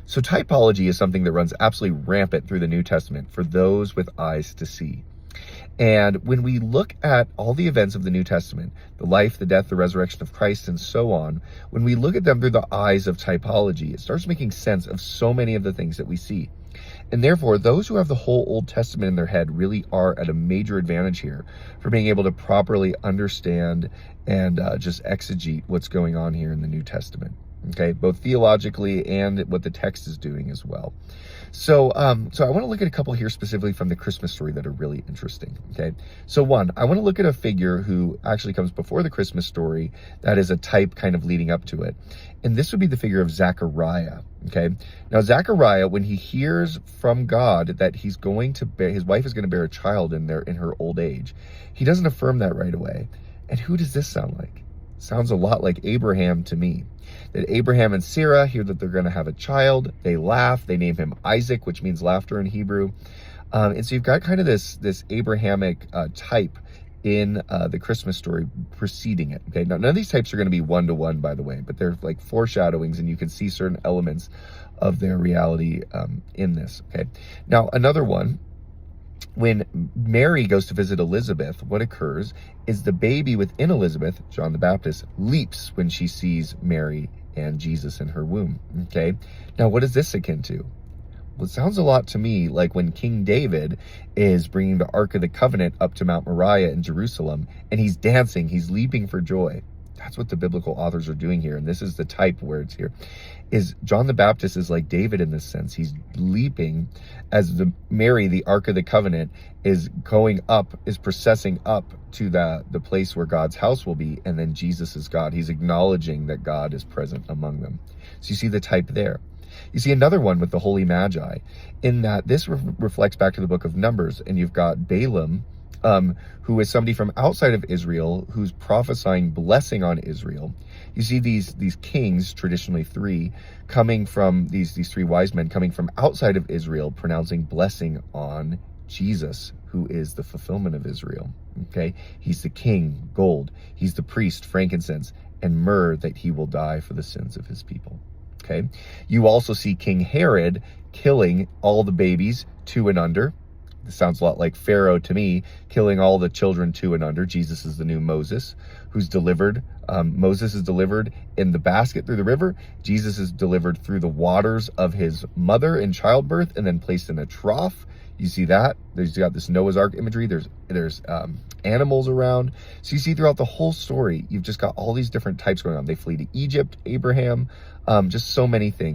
So typology is something that runs absolutely rampant through the New Testament for those with eyes to see. And when we look at all the events of the New Testament, the life, the death, the resurrection of Christ, and so on, when we look at them through the eyes of typology, it starts making sense of so many of the things that we see. And therefore, those who have the whole Old Testament in their head really are at a major advantage here for being able to properly understand and just exegete what's going on here in the New Testament. Okay, both theologically and what the text is doing as well. So I want to look at a couple here specifically from the Christmas story that are really interesting. Okay, so one, I want to look at a figure who actually comes before the Christmas story that is a type kind of leading up to it. And this would be the figure of Zechariah. Okay, now Zechariah, when he hears from God that he's going to bear, his wife is going to bear a child in her old age, he doesn't affirm that right away. And who does this sound like? Sounds a lot like Abraham to me. That Abraham and Sarah hear that they're going to have a child. They laugh. They name him Isaac, which means laughter in Hebrew. And so you've got kind of this Abrahamic type in the Christmas story preceding it. Okay, now none of these types are going to be one-to-one, by the way, but they're like foreshadowings, and you can see certain elements of their reality in this. Okay, now another one. When Mary goes to visit Elizabeth, what occurs is the baby within Elizabeth, John the Baptist, leaps when she sees Mary and Jesus in her womb. Okay, now what is this akin to? Well, it sounds a lot to me like when King David is bringing the Ark of the Covenant up to Mount Moriah in Jerusalem, and he's dancing, he's leaping for joy. That's what the biblical authors are doing here, and this is the type where it's here. Is John the Baptist is like David in this sense. He's leaping as Mary, the Ark of the Covenant, is going up, is processing up to the place where God's house will be, and then Jesus is God. He's acknowledging that God is present among them. So you see the type there. You see another one with the Holy Magi, in that this reflects back to the book of Numbers, and you've got Balaam, who is somebody from outside of Israel who's prophesying blessing on Israel. You see these kings, traditionally three, coming from these three wise men coming from outside of Israel, pronouncing blessing on Jesus, who is the fulfillment of Israel. Okay, he's the king, gold. He's the priest, frankincense, and myrrh, that he will die for the sins of his people. Okay, you also see King Herod killing all the babies 2 and under. This sounds a lot like Pharaoh to me, killing all the children 2 and under. Jesus is the new Moses, who's delivered. Moses is delivered in the basket through the river. Jesus is delivered through the waters of his mother in childbirth, and then placed in a trough. You see that? There's got this Noah's Ark imagery. There's animals around. So you see throughout the whole story, you've just got all these different types going on. They flee to Egypt, Abraham, just so many things.